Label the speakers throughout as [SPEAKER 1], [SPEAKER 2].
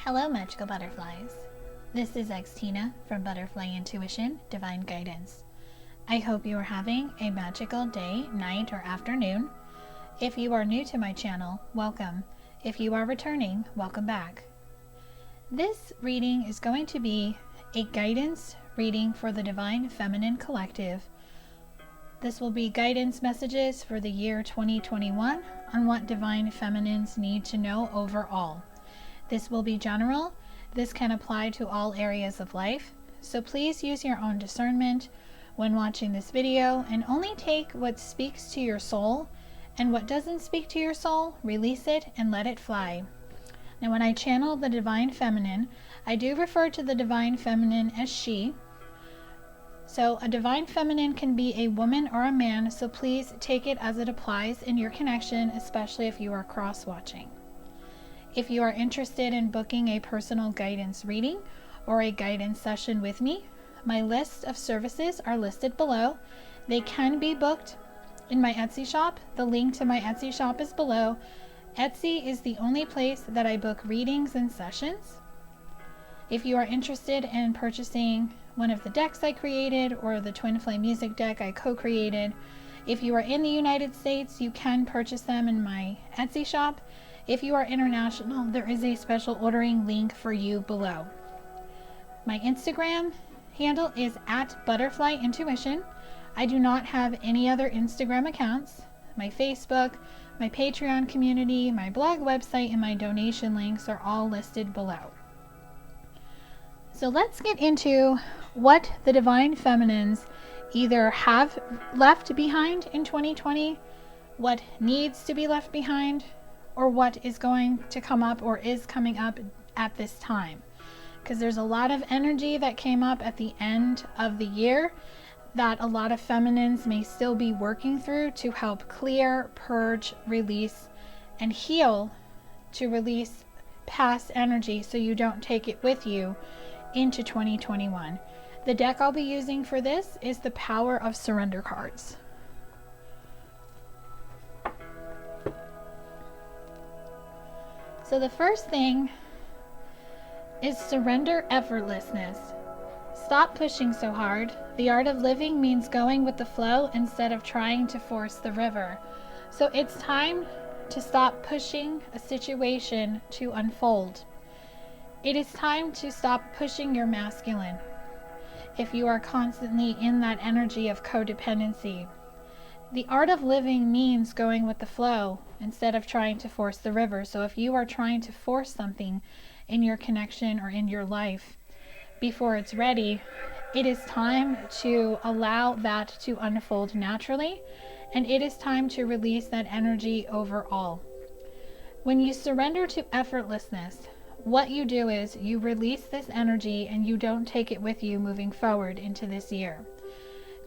[SPEAKER 1] Hello, magical butterflies. This is Xtina from Butterfly Intuition, Divine Guidance. I hope you are having a magical day, night, or afternoon. If you are new to my channel, welcome. If you are returning, welcome back. This reading is going to be a guidance reading for the Divine Feminine Collective. This will be guidance messages for the year 2021 on what Divine Feminines need to know overall. This will be general. This can apply to all areas of life, so please use your own discernment when watching this video and only take what speaks to your soul, and what doesn't speak to your soul, release it and let it fly. Now, when I channel the Divine Feminine, I do refer to the Divine Feminine as she. So a Divine Feminine can be a woman or a man, so please take it as it applies in your connection, especially if you are cross-watching. If you are interested in booking a personal guidance reading or a guidance session with me, my list of services are listed below. They can be booked in my Etsy shop. The link to my Etsy shop is below. Etsy is the only place that I book readings and sessions. If you are interested in purchasing one of the decks I created or the Twin Flame music deck I co-created, if you are in the United States, you can purchase them in my Etsy shop. If you are international, there is a special ordering link for you below. My Instagram handle is @butterflyintuition. I do not have any other Instagram accounts. My Facebook, my Patreon community, my blog website, and my donation links are all listed below. So let's get into what the Divine Feminines either have left behind in 2020, what needs to be left behind, or what is going to come up or is coming up at this time. Because there's a lot of energy that came up at the end of the year that a lot of feminines may still be working through to help clear, purge, release, and heal, to release past energy so you don't take it with you into 2021. The deck I'll be using for this is the Power of Surrender cards. So the first thing is surrender effortlessness. Stop pushing so hard. The art of living means going with the flow instead of trying to force the river. So it's time to stop pushing a situation to unfold. It is time to stop pushing your masculine. If you are constantly in that energy of codependency, the art of living means going with the flow instead of trying to force the river. So if you are trying to force something in your connection or in your life before it's ready, it is time to allow that to unfold naturally, and it is time to release that energy overall. When you surrender to effortlessness, what you do is you release this energy and you don't take it with you moving forward into this year.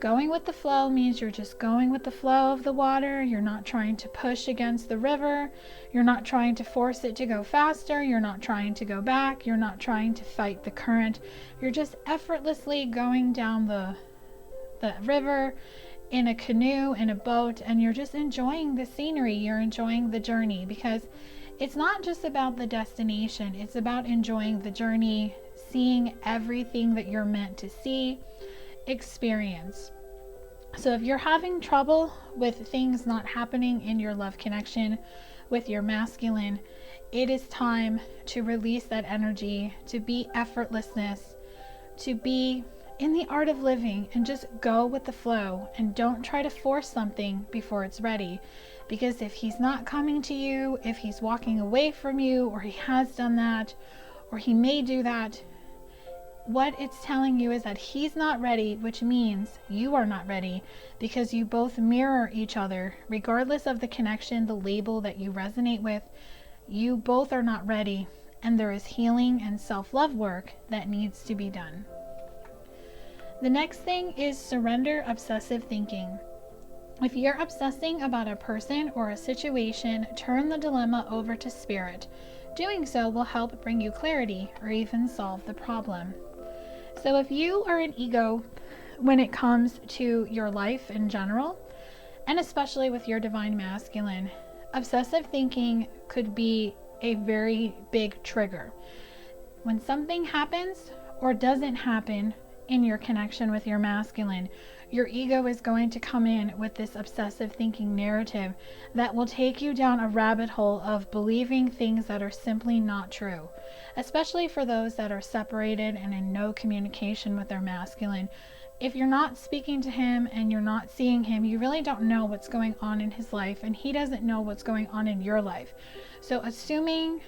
[SPEAKER 1] Going with the flow means you're just going with the flow of the water. You're not trying to push against the river. You're not trying to force it to go faster. You're not trying to go back. You're not trying to fight the current. You're just effortlessly going down the river in a canoe, in a boat, and you're just enjoying the scenery. You're enjoying the journey, because it's not just about the destination. It's about enjoying the journey, seeing everything that you're meant to see, experience. So if you're having trouble with things not happening in your love connection with your masculine, it is time to release that energy, to be effortlessness, to be in the art of living, and just go with the flow, and don't try to force something before it's ready. Because if he's not coming to you, if he's walking away from you, or he has done that, or he may do that, what it's telling you is that he's not ready, which means you are not ready, because you both mirror each other. Regardless of the connection, the label that you resonate with, you both are not ready, and there is healing and self-love work that needs to be done. The next thing is surrender obsessive thinking. If you're obsessing about a person or a situation, turn the dilemma over to spirit. Doing so will help bring you clarity or even solve the problem. So if you are an ego when it comes to your life in general, and especially with your divine masculine, obsessive thinking could be a very big trigger. when something happens or doesn't happen in your connection with your masculine, your ego is going to come in with this obsessive thinking narrative that will take you down a rabbit hole of believing things that are simply not true, especially for those that are separated and in no communication with their masculine. If you're not speaking to him and you're not seeing him, you really don't know what's going on in his life, and he doesn't know what's going on in your life. So assuming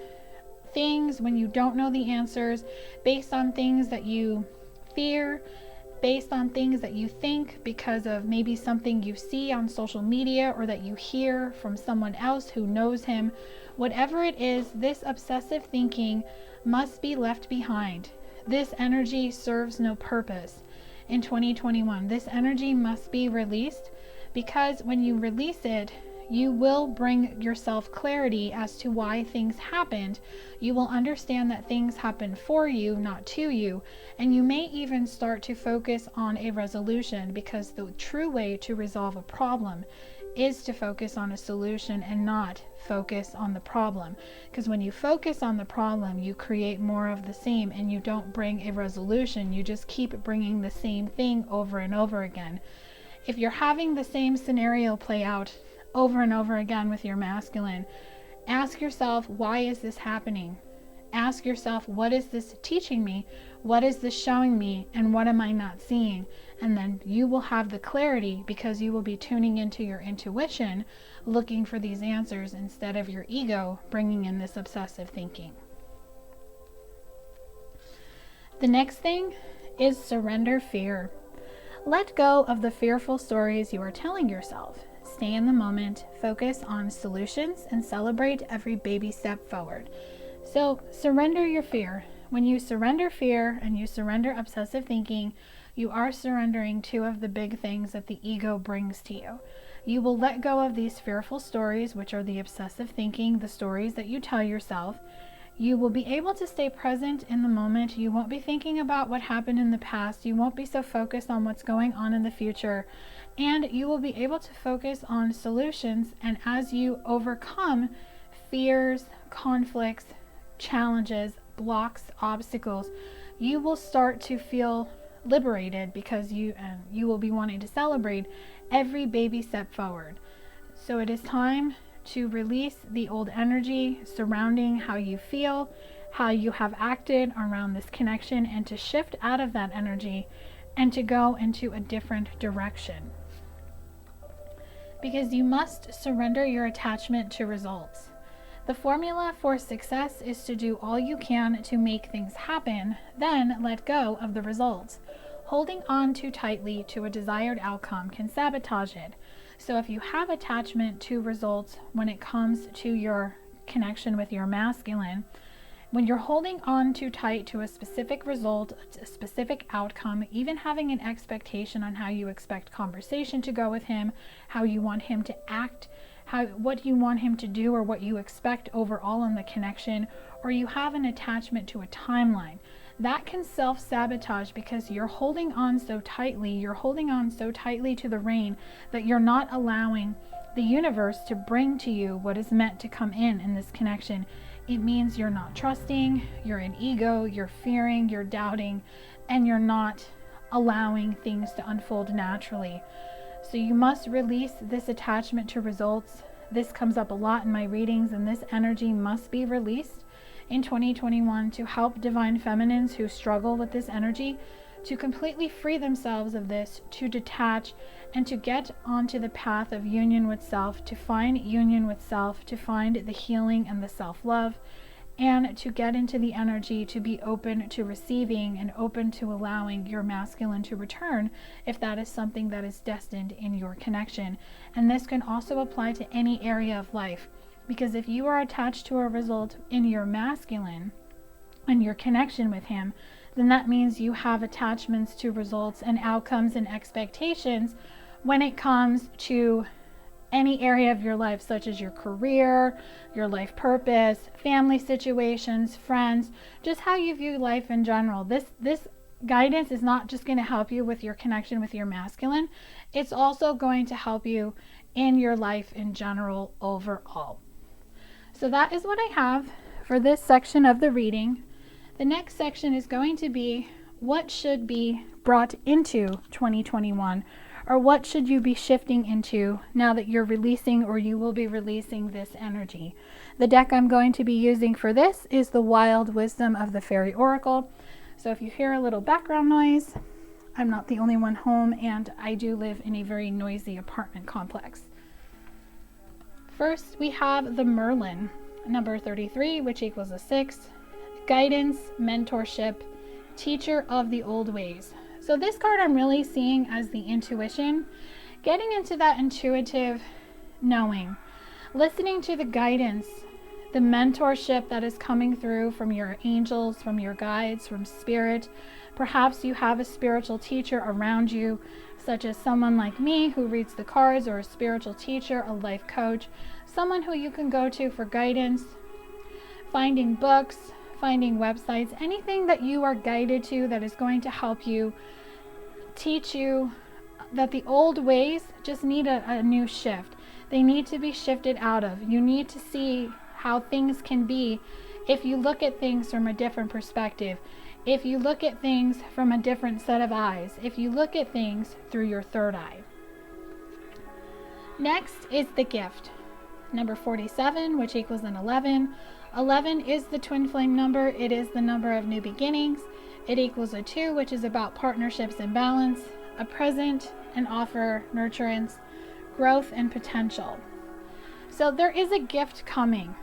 [SPEAKER 1] things when you don't know the answers, based on things that you fear, based on things that you think because of maybe something you see on social media or that you hear from someone else who knows him, whatever it is, this obsessive thinking must be left behind. This energy serves no purpose in 2021. This energy must be released, because when you release it, you will bring yourself clarity as to why things happened. You will understand that things happen for you, not to you. And you may even start to focus on a resolution, because the true way to resolve a problem is to focus on a solution and not focus on the problem. Because when you focus on the problem, you create more of the same and you don't bring a resolution. You just keep bringing the same thing over and over again. If you're having the same scenario play out over and over again with your masculine, ask yourself, why is this happening? Ask yourself, what is this teaching me? What is this showing me? And what am I not seeing? And then you will have the clarity, because you will be tuning into your intuition, looking for these answers instead of your ego bringing in this obsessive thinking. The next thing is surrender fear. Let go of the fearful stories you are telling yourself. Stay in the moment, focus on solutions, and celebrate every baby step forward. So surrender your fear. When you surrender fear and you surrender obsessive thinking, you are surrendering two of the big things that the ego brings to you. You will let go of these fearful stories, which are the obsessive thinking, the stories that you tell yourself. You will be able to stay present in the moment. You won't be thinking about what happened in the past. You won't be so focused on what's going on in the future. And you will be able to focus on solutions. And as you overcome fears, conflicts, challenges, blocks, obstacles, you will start to feel liberated, because you will be wanting to celebrate every baby step forward. So it is time to release the old energy surrounding how you feel, how you have acted around this connection, and to shift out of that energy and to go into a different direction. Because you must surrender your attachment to results. The formula for success is to do all you can to make things happen, then let go of the results. Holding on too tightly to a desired outcome can sabotage it. So if you have attachment to results when it comes to your connection with your masculine, when you're holding on too tight to a specific result, a specific outcome, even having an expectation on how you expect conversation to go with him, how you want him to act, what you want him to do, or what you expect overall in the connection, or you have an attachment to a timeline, that can self-sabotage, because you're holding on so tightly to the rein that you're not allowing the universe to bring to you what is meant to come in this connection. It means you're not trusting, you're in ego, you're fearing, you're doubting, and you're not allowing things to unfold naturally. So you must release this attachment to results. This comes up a lot in my readings, and this energy must be released in 2021 to help divine feminines who struggle with this energy to completely free themselves of this, to detach, and to get onto the path of union with self, to find union with self, to find the healing and the self-love, and to get into the energy to be open to receiving and open to allowing your masculine to return if that is something that is destined in your connection. And this can also apply to any area of life, because if you are attached to a result in your masculine and your connection with him, then that means you have attachments to results and outcomes and expectations when it comes to any area of your life, such as your career, your life purpose, family situations, friends, just how you view life in general. This guidance is not just going to help you with your connection with your masculine, it's also going to help you in your life in general overall. So that is what I have for this section of the reading. The next section is going to be what should be brought into 2021, or what should you be shifting into now that you're releasing, or you will be releasing, this energy. The deck I'm going to be using for this is the Wild Wisdom of the Fairy Oracle. So if you hear a little background noise, I'm not the only one home, and I do live in a very noisy apartment complex. First, we have the Merlin, number 33, which equals a 6. Guidance, mentorship, teacher of the old ways. So this card I'm really seeing as the intuition, getting into that intuitive knowing, listening to the guidance, the mentorship that is coming through from your angels, from your guides, from spirit. Perhaps you have a spiritual teacher around you, such as someone like me who reads the cards, or a spiritual teacher, a life coach, someone who you can go to for guidance, finding books, finding websites, anything that you are guided to that is going to help you, teach you that the old ways just need a new shift. They need to be shifted out of. You need to see how things can be if you look at things from a different perspective, if you look at things from a different set of eyes, if you look at things through your third eye. Next is the gift, number 47, which equals an 11. 11 is the twin flame number. It is the number of new beginnings. It equals a 2, which is about partnerships and balance, a present, an offer, nurturance, growth, and potential. So there is a gift coming.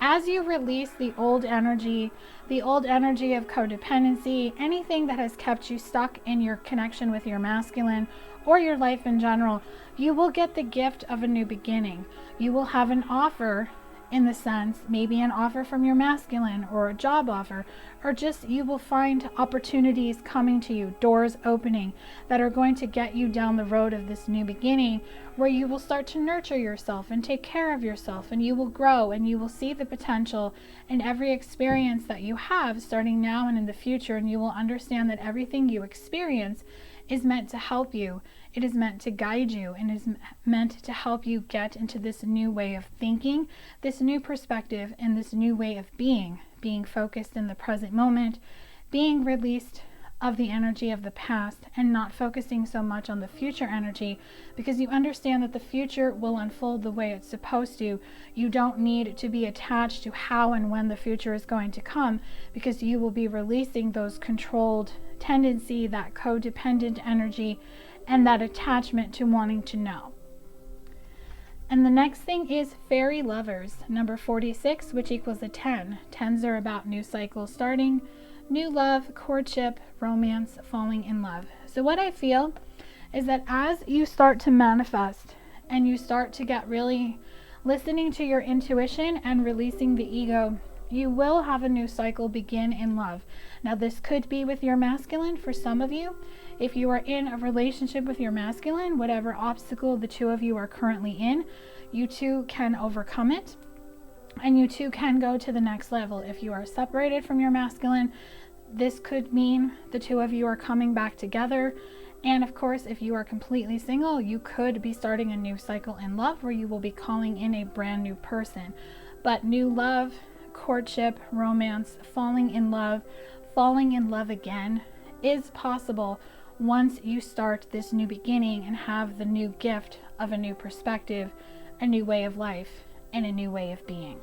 [SPEAKER 1] As you release the old energy of codependency, anything that has kept you stuck in your connection with your masculine or your life in general, you will get the gift of a new beginning. You will have an offer, in the sense, maybe an offer from your masculine, or a job offer, or just you will find opportunities coming to you, doors opening that are going to get you down the road of this new beginning, where you will start to nurture yourself and take care of yourself, and you will grow, and you will see the potential in every experience that you have starting now and in the future, and you will understand that everything you experience is meant to help you. It is meant to guide you, and is meant to help you get into this new way of thinking, this new perspective, and this new way of being focused in the present moment, being released of the energy of the past, and not focusing so much on the future energy, because you understand that the future will unfold the way it's supposed to. You don't need to be attached to how and when the future is going to come, because you will be releasing those controlled tendency, that codependent energy, and that attachment to wanting to know. And the next thing is fairy lovers, number 46, which equals a 10. 10s are about new cycles starting, new love, courtship, romance, falling in love. So what I feel is that as you start to manifest and you start to get really listening to your intuition and releasing the ego, you will have a new cycle begin in love. Now this could be with your masculine for some of you. If you are in a relationship with your masculine, whatever obstacle the two of you are currently in, you two can overcome it, and you two can go to the next level. If you are separated from your masculine, this could mean the two of you are coming back together. And of course, if you are completely single, you could be starting a new cycle in love where you will be calling in a brand new person. But new love, courtship, romance, falling in love again is possible once you start this new beginning and have the new gift of a new perspective, a new way of life, and a new way of being.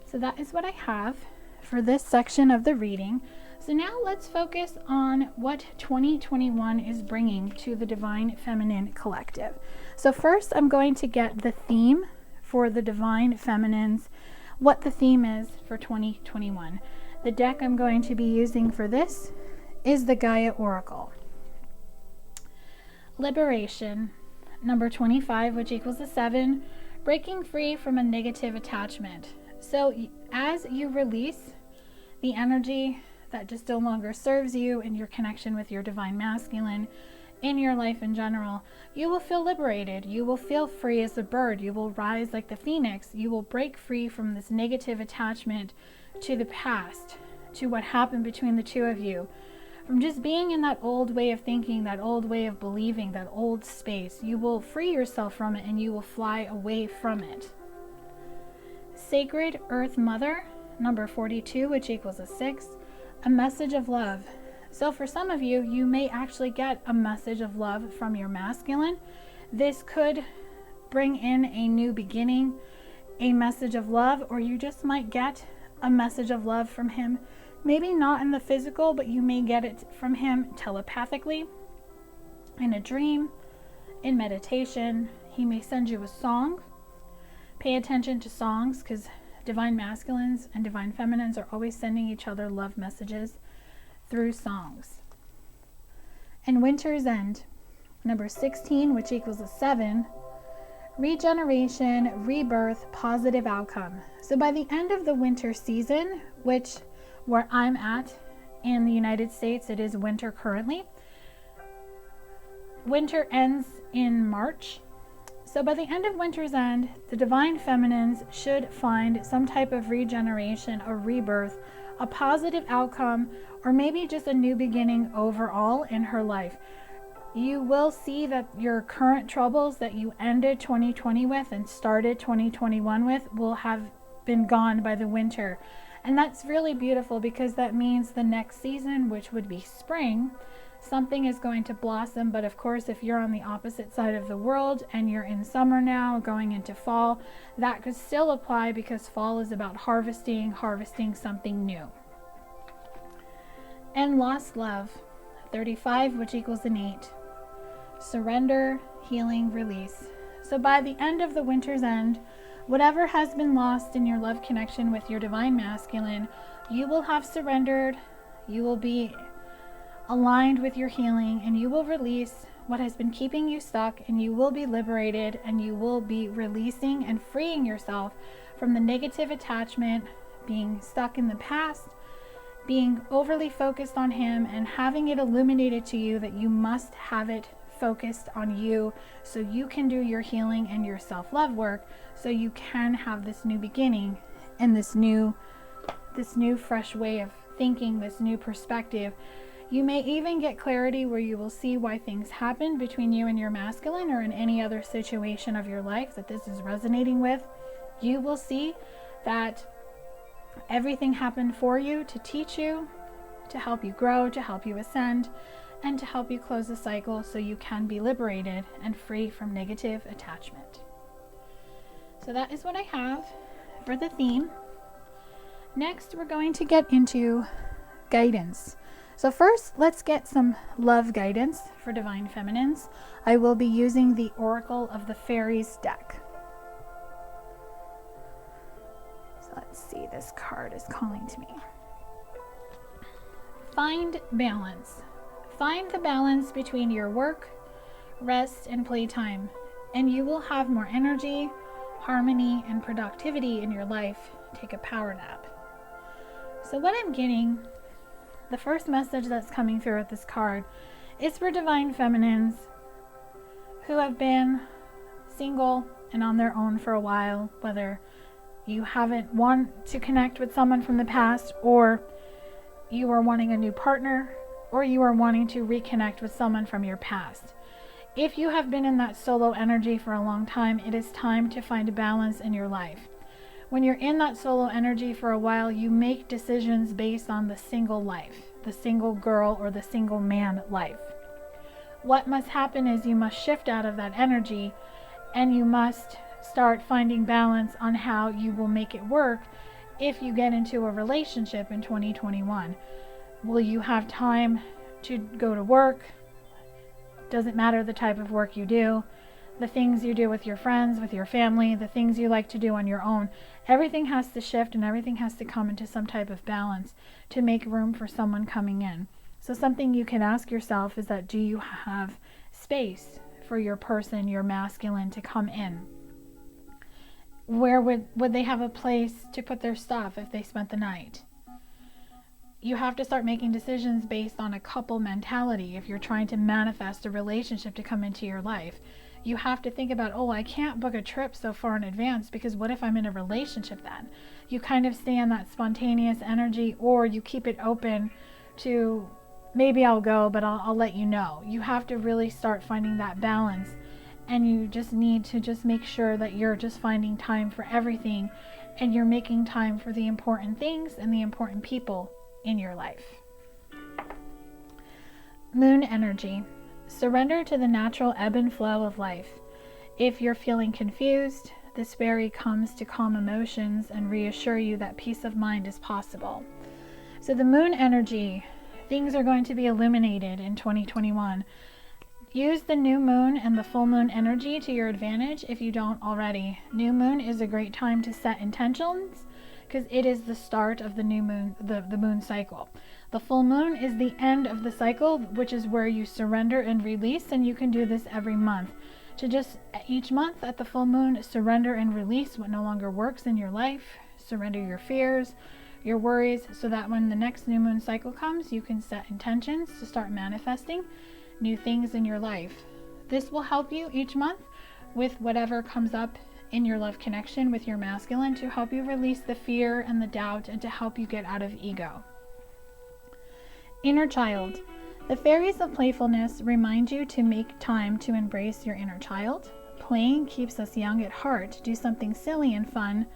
[SPEAKER 1] So that is what I have for this section of the reading. So now let's focus on what 2021 is bringing to the Divine Feminine Collective. So first I'm going to get the theme for the Divine Feminines, what the theme is for 2021. The deck I'm going to be using for this is the Gaia Oracle. Liberation, number 25, which equals a 7, breaking free from a negative attachment. So as you release the energy that just no longer serves you in your connection with your divine masculine, in your life in general, you will feel liberated. You will feel free as a bird. You will rise like the phoenix. You will break free from this negative attachment to the past, to what happened between the two of you, from just being in that old way of thinking, that old way of believing, that old space. You will free yourself from it, and you will fly away from it. Sacred Earth Mother, number 42, which equals a 6, a message of love. So for some of you, you may actually get a message of love from your masculine. This could bring in a new beginning, a message of love, or you just might get a message of love from him. Maybe not in the physical, but you may get it from him telepathically, in a dream, in meditation. He may send you a song. Pay attention to songs, because divine masculines and divine feminines are always sending each other love messages through songs. And winter's end, number 16, which equals a 7, regeneration, rebirth, positive outcome. So by the end of the winter season, which where I'm at in the United States, it is winter currently. Winter ends in March. So by the end of winter's end, the divine feminines should find some type of regeneration, a rebirth, a positive outcome, or maybe just a new beginning overall in her life. You will see that your current troubles that you ended 2020 with and started 2021 with will have been gone by the winter. And that's really beautiful, because that means the next season, which would be spring, something is going to blossom. But of course, if you're on the opposite side of the world and you're in summer now going into fall, that could still apply, because fall is about harvesting something new. And lost love, 35, which equals an 8. Surrender, healing, release. So by the end of the winter's end, whatever has been lost in your love connection with your divine masculine, you will have surrendered, you will be aligned with your healing, and you will release what has been keeping you stuck, and you will be liberated, and you will be releasing and freeing yourself from the negative attachment, being stuck in the past, being overly focused on him, and having it illuminated to you that you must have it focused on you, so you can do your healing and your self-love work, so you can have this new beginning and this new fresh way of thinking, this new perspective. You may even get clarity where you will see why things happen between you and your masculine, or in any other situation of your life that this is resonating with. You will see that everything happened for you to teach you, to help you grow, to help you ascend, and to help you close the cycle, so you can be liberated and free from negative attachment. So that is what I have for the theme. Next, we're going to get into guidance. So first, let's get some love guidance for divine feminines. I will be using the Oracle of the Fairies deck. So let's see, this card is calling to me. Find balance. Find the balance between your work, rest, and playtime, and you will have more energy, harmony, and productivity in your life. Take a power nap. So what I'm getting, the first message that's coming through with this card is for divine feminines who have been single and on their own for a while, whether you haven't want to connect with someone from the past, or you are wanting a new partner, or you are wanting to reconnect with someone from your past. If you have been in that solo energy for a long time, it is time to find a balance in your life. When you're in that solo energy for a while, you make decisions based on the single life, the single girl or the single man life. What must happen is you must shift out of that energy, and you must start finding balance on how you will make it work if you get into a relationship in 2021. Will you have time to go to work? Doesn't matter the type of work you do, the things you do with your friends, with your family, the things you like to do on your own. Everything has to shift, and everything has to come into some type of balance to make room for someone coming in. So something you can ask yourself is that, do you have space for your person, your masculine, to come in? Where would they have a place to put their stuff if they spent the night? You have to start making decisions based on a couple mentality if you're trying to manifest a relationship to come into your life. You have to think about, I can't book a trip so far in advance, because what if I'm in a relationship then? You kind of stay in that spontaneous energy, or you keep it open to, maybe I'll go, but I'll let you know. You have to really start finding that balance, and you just need to just make sure that you're just finding time for everything, and you're making time for the important things and the important people in your life. Moon energy. Surrender to the natural ebb and flow of life. If you're feeling confused, this fairy comes to calm emotions and reassure you that peace of mind is possible. So the moon energy, things are going to be illuminated in 2021. Use the new moon and the full moon energy to your advantage if you don't already. New moon is a great time to set intentions because it is the start of the new moon, the moon cycle. The full moon is the end of the cycle, which is where you surrender and release, and you can do this every month. To just each month at the full moon, surrender and release what no longer works in your life. Surrender your fears, your worries, so that when the next new moon cycle comes, you can set intentions to start manifesting new things in your life. This will help you each month with whatever comes up in your love connection with your masculine, to help you release the fear and the doubt and to help you get out of ego. Inner child. The fairies of playfulness remind you to make time to embrace your inner child. Playing keeps us young at heart. Do something silly and fun,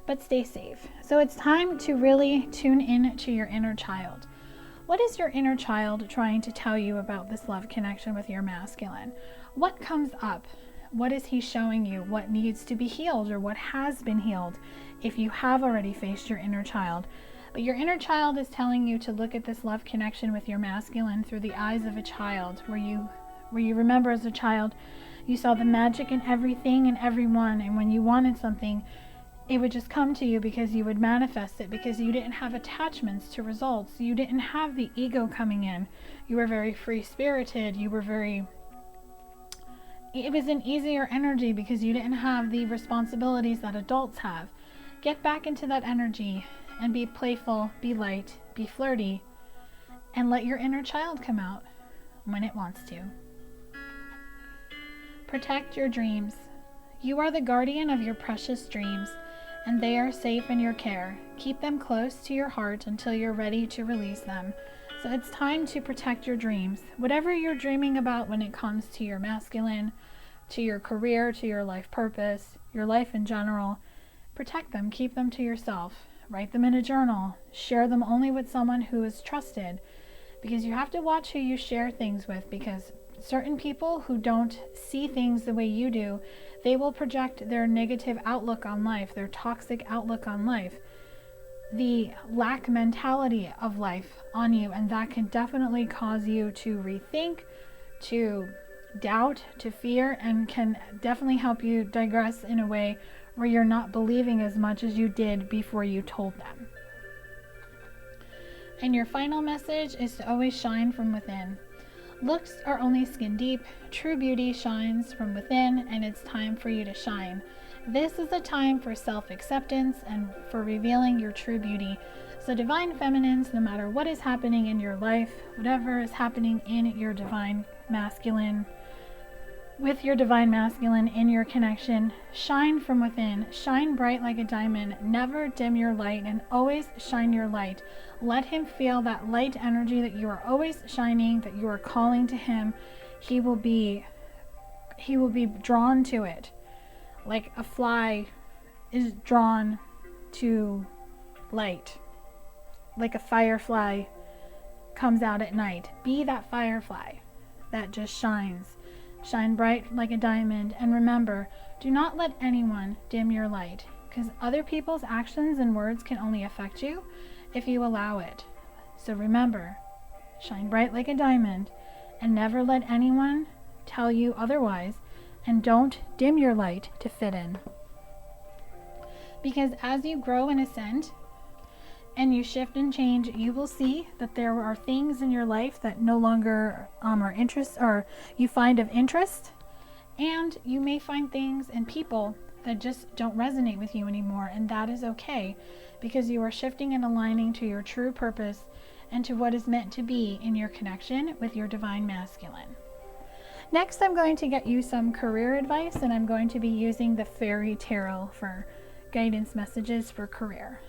[SPEAKER 1] but stay safe. So it's time to really tune in to your inner child. What is your inner child trying to tell you about this love connection with your masculine? What comes up? What is he showing you? What needs to be healed or what has been healed if you have already faced your inner child? But your inner child is telling you to look at this love connection with your masculine through the eyes of a child, where you remember as a child, you saw the magic in everything and everyone, and when you wanted something, it would just come to you because you would manifest it, because you didn't have attachments to results. You didn't have the ego coming in. You were very free-spirited. It was an easier energy because you didn't have the responsibilities that adults have. Get back into that energy and be playful, be light, be flirty, and let your inner child come out when it wants to. Protect your dreams. You are the guardian of your precious dreams, and they are safe in your care. Keep them close to your heart until you're ready to release them. So it's time to protect your dreams. Whatever you're dreaming about when it comes to your masculine, to your career, to your life purpose, your life in general, protect them, keep them to yourself. Write them in a journal. Share them only with someone who is trusted, because you have to watch who you share things with, because certain people who don't see things the way you do, they will project their negative outlook on life, their toxic outlook on life, the lack mentality of life on you, and that can definitely cause you to rethink, to doubt, to fear, and can definitely help you digress in a way where you're not believing as much as you did before you told them. And your final message is to always shine from within. Looks are only skin deep. True beauty shines from within, and it's time for you to shine. This is a time for self-acceptance and for revealing your true beauty. So divine feminines, no matter what is happening in your life, whatever is happening in your divine masculine, with your divine masculine in your connection, shine from within. Shine bright like a diamond. Never dim your light, and always shine your light. Let him feel that light energy that you are always shining, that you are calling to him. He will be drawn to it, like a fly is drawn to light, like a firefly comes out at night. Be that firefly that just shines. Shine bright like a diamond, and remember, do not let anyone dim your light, because other people's actions and words can only affect you if you allow it. So remember, shine bright like a diamond, and never let anyone tell you otherwise, and don't dim your light to fit in. Because as you grow and ascend, and you shift and change, you will see that there are things in your life that no longer are interest, or you find of interest, and you may find things and people that just don't resonate with you anymore, and that is okay, because you are shifting and aligning to your true purpose and to what is meant to be in your connection with your divine masculine. Next, I'm going to get you some career advice, and I'm going to be using the Fairy Tarot for guidance messages for career.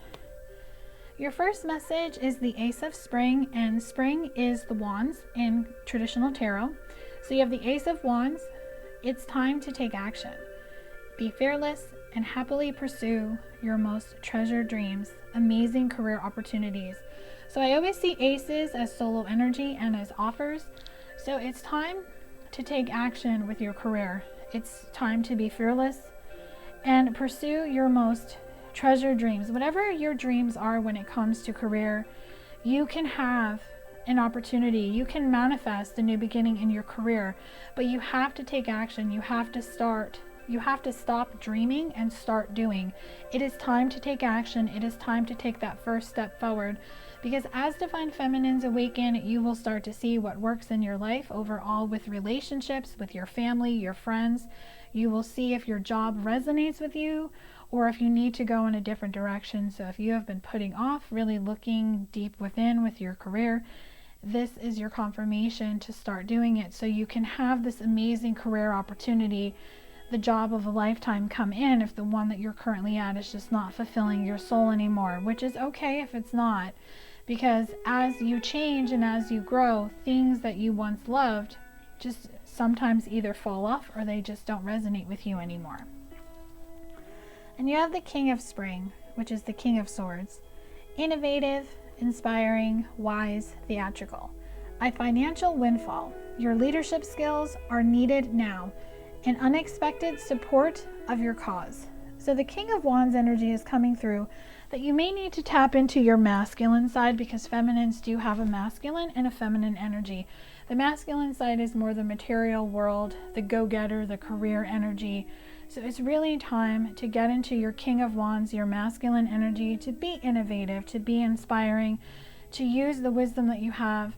[SPEAKER 1] Your first message is the Ace of Spring, and spring is the wands in traditional tarot. So you have the Ace of Wands. It's time to take action. Be fearless, and happily pursue your most treasured dreams, amazing career opportunities. So I always see aces as solo energy and as offers. So it's time to take action with your career. It's time to be fearless and pursue your most treasured dreams. Whatever your dreams are when it comes to career, you can have an opportunity. You can manifest a new beginning in your career, but you have to take action. You have to start. You have to stop dreaming and start doing. It is time to take action. It is time to take that first step forward, because as Divine Feminines awaken, you will start to see what works in your life overall with relationships, with your family, your friends. You will see if your job resonates with you or if you need to go in a different direction. So if you have been putting off really looking deep within with your career, this is your confirmation to start doing it so you can have this amazing career opportunity, the job of a lifetime, come in if the one that you're currently at is just not fulfilling your soul anymore, which is okay if it's not, because as you change and as you grow, things that you once loved just sometimes either fall off or they just don't resonate with you anymore. And you have the King of Spring, which is the King of Swords. Innovative, inspiring, wise, theatrical. A financial windfall. Your leadership skills are needed now. An unexpected support of your cause. So the King of Wands energy is coming through that you may need to tap into your masculine side, because feminines do have a masculine and a feminine energy. The masculine side is more the material world, the go-getter, the career energy. So it's really time to get into your King of Wands, your masculine energy, to be innovative, to be inspiring, to use the wisdom that you have,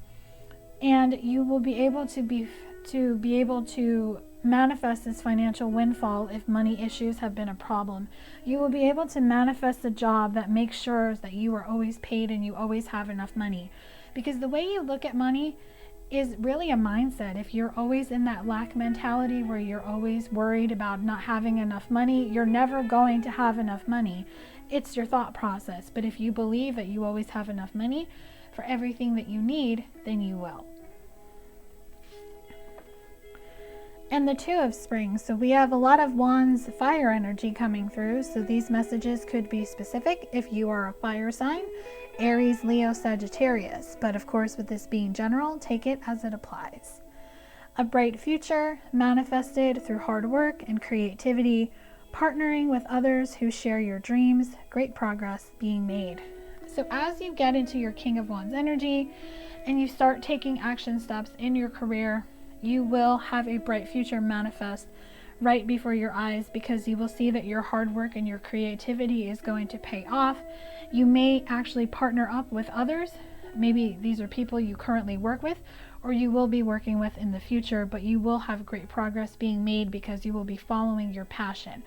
[SPEAKER 1] and you will be able to manifest this financial windfall if money issues have been a problem. You will be able to manifest a job that makes sure that you are always paid and you always have enough money, because the way you look at money is really a mindset. If you're always in that lack mentality where you're always worried about not having enough money, you're never going to have enough money. It's your thought process. But if you believe that you always have enough money for everything that you need, then you will. And the Two of Spring. So we have a lot of Wands fire energy coming through. So these messages could be specific if you are a fire sign, Aries, Leo, Sagittarius. But of course, with this being general, take it as it applies. A bright future manifested through hard work and creativity, partnering with others who share your dreams, great progress being made. So as you get into your King of Wands energy and you start taking action steps in your career, you will have a bright future manifest right before your eyes, because you will see that your hard work and your creativity is going to pay off. You may actually partner up with others. Maybe these are people you currently work with or you will be working with in the future, but you will have great progress being made because you will be following your passion.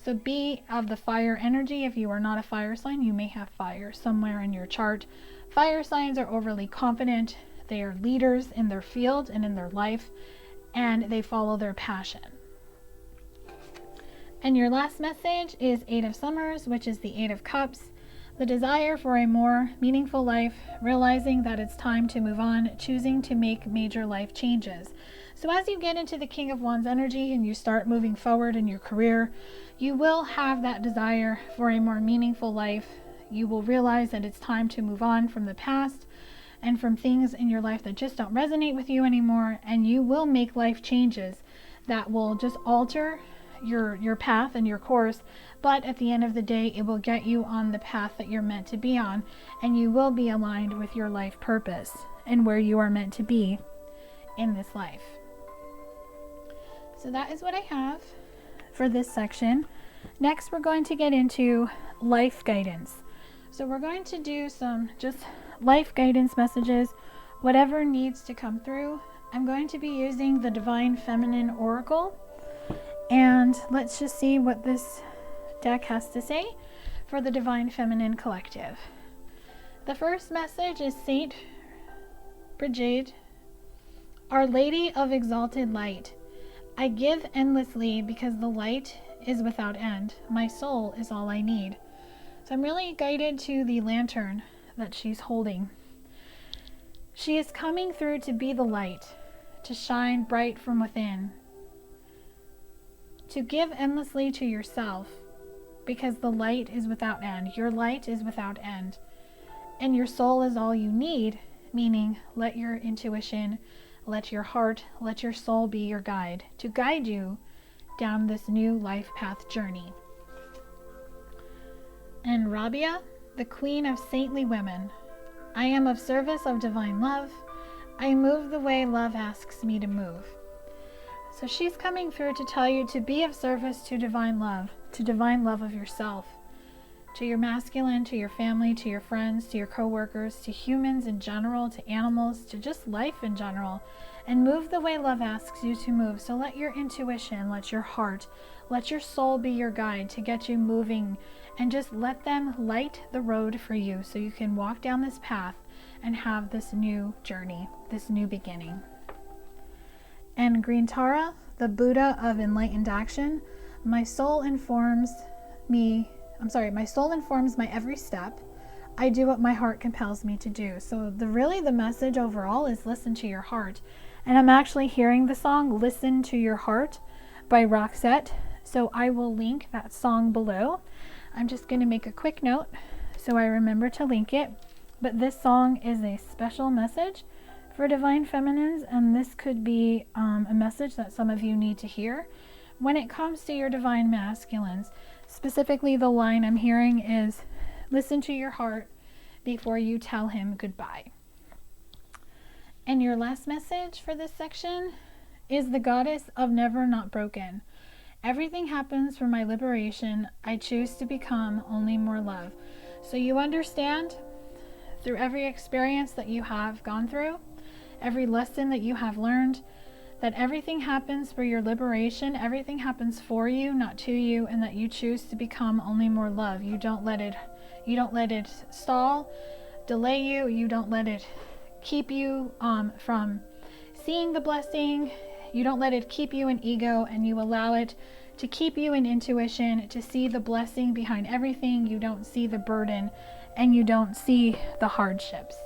[SPEAKER 1] So be of the fire energy. If you are not a fire sign, you may have fire somewhere in your chart. Fire signs are overly confident. They are leaders in their field and in their life, and they follow their passion. And your last message is Eight of Summers, which is the Eight of Cups. The desire for a more meaningful life, realizing that it's time to move on, choosing to make major life changes. So as you get into the King of Wands energy and you start moving forward in your career, you will have that desire for a more meaningful life. You will realize that it's time to move on from the past and from things in your life that just don't resonate with you anymore, and you will make life changes that will just alter your path and your course, but at the end of the day, it will get you on the path that you're meant to be on, and you will be aligned with your life purpose and where you are meant to be in this life. So that is what I have for this section. Next, we're going to get into life guidance. So we're going to do some just life guidance messages, whatever needs to come through. I'm going to be using the Divine Feminine Oracle, and let's just see what this deck has to say for the Divine Feminine Collective. The first message is Saint Brigid, Our Lady of Exalted Light. I give endlessly because the light is without end. My soul is all I need. So I'm really guided to the lantern that she's holding. She is coming through to be the light, to shine bright from within, to give endlessly to yourself, because the light is without end. Your light is without end. And your soul is all you need, meaning let your intuition, let your heart, let your soul be your guide to guide you down this new life path journey. And Rabia, the queen of saintly women, I am of service of divine love. I move the way love asks me to move. So she's coming through to tell you to be of service to divine love of yourself, to your masculine, to your family, to your friends, to your co-workers, to humans in general, to animals, to just life in general, and move the way love asks you to move. So let your intuition, let your heart, let your soul be your guide to get you moving, and just let them light the road for you so you can walk down this path and have this new journey, this new beginning. And Green Tara, the Buddha of enlightened action, my soul informs my every step. I do what my heart compels me to do. So the message overall is listen to your heart. And I'm actually hearing the song Listen to Your Heart by Roxette. So I will link that song below. I'm just going to make a quick note so I remember to link it. But this song is a special message for divine feminines, and this could be a message that some of you need to hear when it comes to your divine masculines. Specifically, the line I'm hearing is, listen to your heart before you tell him goodbye. And your last message for this section is the goddess of never not broken. Everything happens for my liberation. I choose to become only more love. So you understand through every experience that you have gone through, every lesson that you have learned, that everything happens for your liberation. Everything happens for you, not to you, and that you choose to become only more love. You don't let it stall, delay you. You don't let it keep you from seeing the blessing. You don't let it keep you in ego, and you allow it to keep you in intuition, to see the blessing behind everything. You don't see the burden, and you don't see the hardships.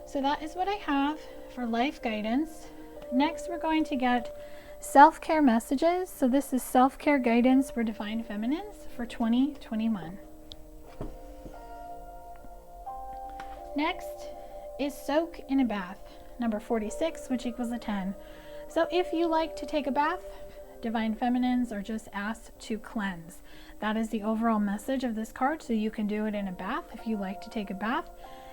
[SPEAKER 1] So that is what I have for life guidance. Next, we're going to get self-care messages. So this is self-care guidance for divine feminines for 2021. Next is soak in a bath, number 46, which equals a 10. So if you like to take a bath, divine feminines are just asked to cleanse. That is the overall message of this card. So you can do it in a bath if you like to take a bath.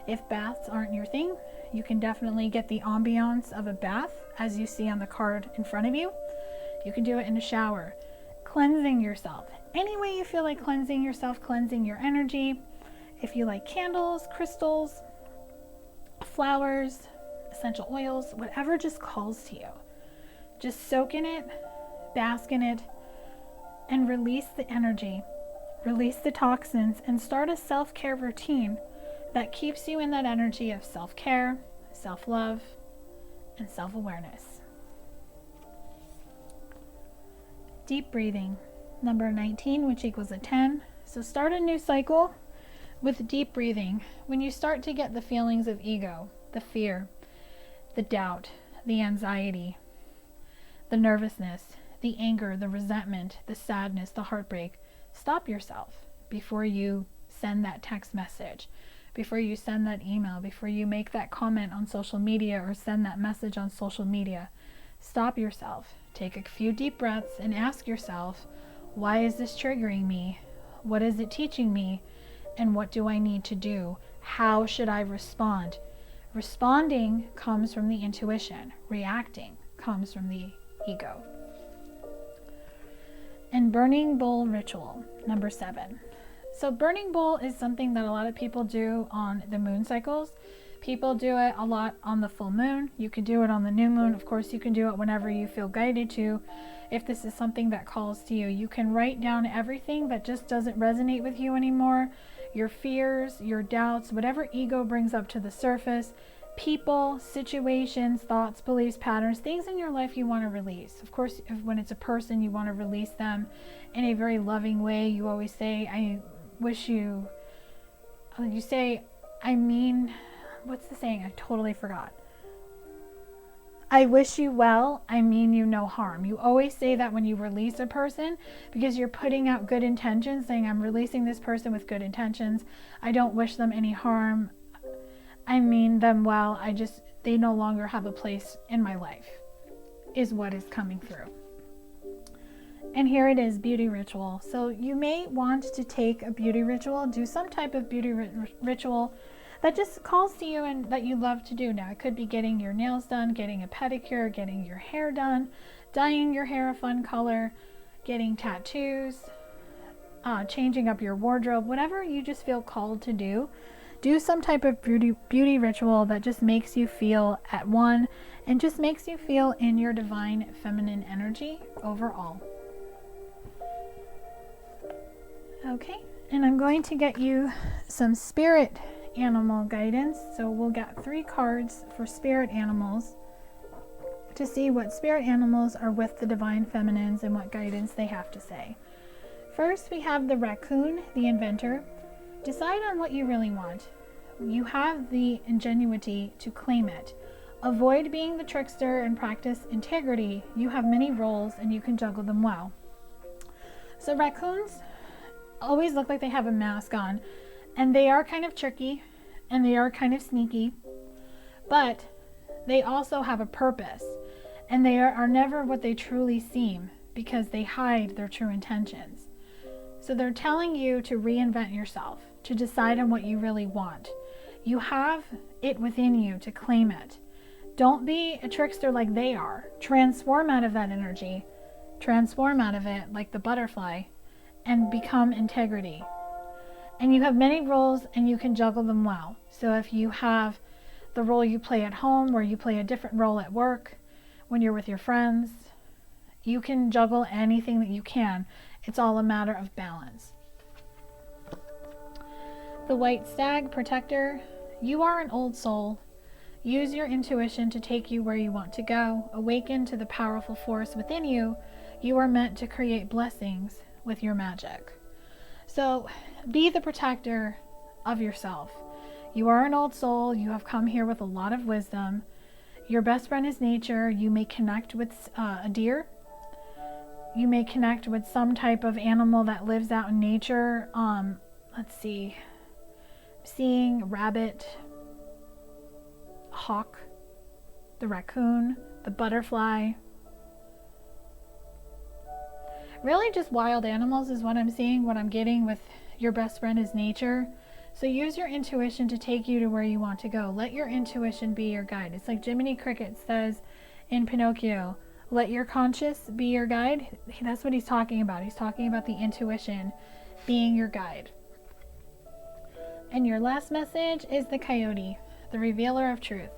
[SPEAKER 1] If baths aren't your thing, you can definitely get the ambiance of a bath as you see on the card in front of you. You can do it in a shower, cleansing yourself. Any way you feel like cleansing yourself, cleansing your energy. If you like candles, crystals, flowers, essential oils, whatever just calls to you. Just soak in it, bask in it, and release the energy, release the toxins, and start a self-care routine that keeps you in that energy of self-care, self-love, and self-awareness. Deep breathing, number 19, which equals a 10. So start a new cycle with deep breathing. When you start to get the feelings of ego, the fear, the doubt, the anxiety, the nervousness, the anger, the resentment, the sadness, the heartbreak, stop yourself before you send that text message, before you send that email, before you make that comment on social media or send that message on social media. Stop yourself. Take a few deep breaths and ask yourself, why is this triggering me? What is it teaching me? And what do I need to do? How should I respond? Responding comes from the intuition. Reacting comes from the ego. And burning bowl ritual, number 7. So burning bowl is something that a lot of people do on the moon cycles. People do it a lot on the full moon. You can do it on the new moon. Of course, you can do it whenever you feel guided to. If this is something that calls to you, you can write down everything that just doesn't resonate with you anymore. Your fears, your doubts, whatever ego brings up to the surface. People, situations, thoughts, beliefs, patterns, things in your life you want to release. Of course, when it's a person, you want to release them in a very loving way. You always say, what's the saying? I totally forgot. I wish you well, I mean you no harm. You always say that when you release a person because you're putting out good intentions, saying I'm releasing this person with good intentions. I don't wish them any harm. I mean them well. They no longer have a place in my life, is what is coming through. And here it is, beauty ritual. So you may want to take a beauty ritual, do some type of beauty ritual that just calls to you and that you love to do. Now, it could be getting your nails done, getting a pedicure, getting your hair done, dyeing your hair a fun color, getting tattoos, changing up your wardrobe, whatever you just feel called to do. Do some type of beauty ritual that just makes you feel at one and just makes you feel in your divine feminine energy overall. Okay, and I'm going to get you some spirit animal guidance. So we'll get 3 cards for spirit animals to see what spirit animals are with the divine feminines and what guidance they have to say. First, we have the raccoon, the inventor. Decide on what you really want. You have the ingenuity to claim it. Avoid being the trickster and practice integrity. You have many roles and you can juggle them well. So raccoons always look like they have a mask on, and they are kind of tricky and they are kind of sneaky, but they also have a purpose, and they are never what they truly seem because they hide their true intentions. So they're telling you to reinvent yourself, to decide on what you really want. You have it within you to claim it. Don't be a trickster like they are. Transform out of that energy. Transform out of it like the butterfly and become integrity. And you have many roles and you can juggle them well. So if you have the role you play at home, where you play a different role at work, when you're with your friends, you can juggle anything that you can. It's all a matter of balance. The white stag, protector. You are an old soul. Use your intuition to take you where you want to go. Awaken to the powerful force within you. You are meant to create blessings with your magic. So be the protector of yourself. You are an old soul. You have come here with a lot of wisdom. Your best friend is nature. You may connect with a deer. You may connect with some type of animal that lives out in nature. Let's see. Seeing a rabbit, a hawk, the raccoon, the butterfly. Really just wild animals is what I'm seeing, what I'm getting with your best friend is nature. So use your intuition to take you to where you want to go. Let your intuition be your guide. It's like Jiminy Cricket says in Pinocchio, let your conscience be your guide. That's what he's talking about. He's talking about the intuition being your guide. And your last message is the coyote, the revealer of truth.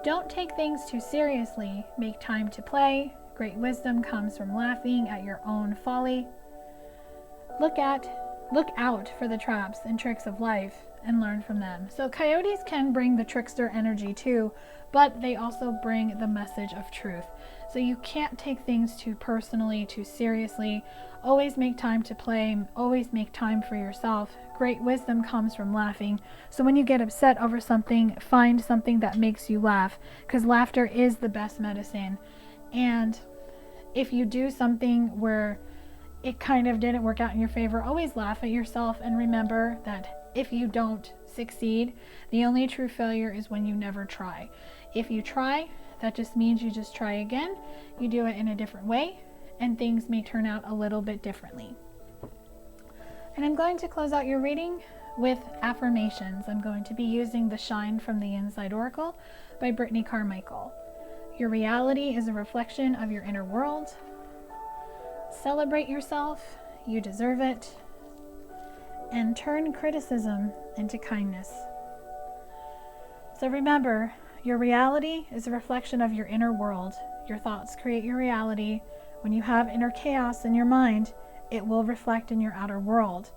[SPEAKER 1] Don't take things too seriously. Make time to play. Great wisdom comes from laughing at your own folly. Look out for the traps and tricks of life and learn from them. So coyotes can bring the trickster energy too, but they also bring the message of truth. So you can't take things too personally, too seriously. Always make time to play. Always make time for yourself. Great wisdom comes from laughing. So when you get upset over something, find something that makes you laugh, because laughter is the best medicine. And if you do something where it kind of didn't work out in your favor, always laugh at yourself and remember that if you don't succeed, the only true failure is when you never try. If you try, that just means you just try again. You do it in a different way, and things may turn out a little bit differently. And I'm going to close out your reading with affirmations. I'm going to be using the Shine from the Inside Oracle by Britney Carmichael. Your reality is a reflection of your inner world. Celebrate yourself. You deserve it. And turn criticism into kindness. So remember, your reality is a reflection of your inner world. Your thoughts create your reality. When you have inner chaos in your mind, it will reflect in your outer world.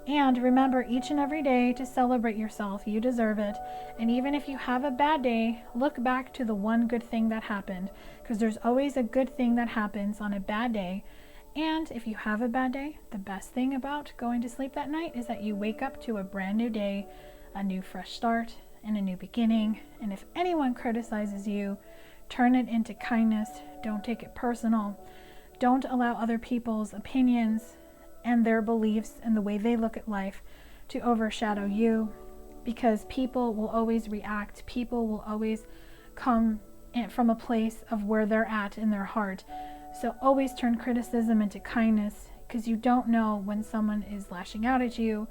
[SPEAKER 1] And remember each and every day to celebrate yourself. You deserve it. And even if you have a bad day, look back to the one good thing that happened, because there's always a good thing that happens on a bad day. And if you have a bad day, the best thing about going to sleep that night is that you wake up to a brand new day, a new fresh start, and a new beginning. And if anyone criticizes you, Turn it into kindness. Don't take it personal. Don't allow other people's opinions and their beliefs and the way they look at life to overshadow you, because people will always react. People will always come from a place of where they're at in their heart. So always turn criticism into kindness, because you don't know when someone is lashing out at you,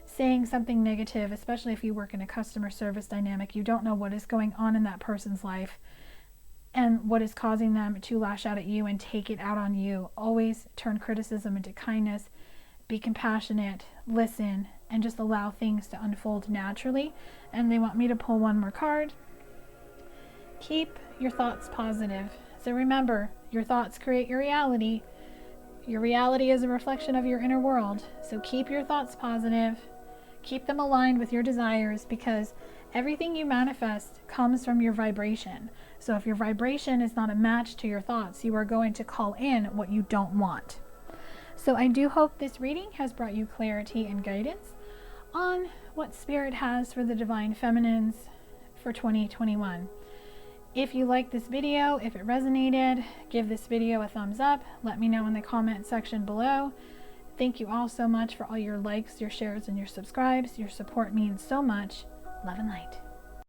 [SPEAKER 1] saying something negative, especially if you work in a customer service dynamic. You don't know what is going on in that person's life and what is causing them to lash out at you and take it out on you. Always turn criticism into kindness. Be compassionate, listen, and just allow things to unfold naturally. And they want me to pull one more card. Keep your thoughts positive. So remember, your thoughts create your reality. Your reality is a reflection of your inner world. So keep your thoughts positive. Keep them aligned with your desires, because everything you manifest comes from your vibration. So if your vibration is not a match to your thoughts, you are going to call in what you don't want. So I do hope this reading has brought you clarity and guidance on what Spirit has for the Divine Feminines for 2021. If you like this video, if it resonated, give this video a thumbs up. Let me know in the comment section below. Thank you all so much for all your likes, your shares, and your subscribes. Your support means so much. Love and light.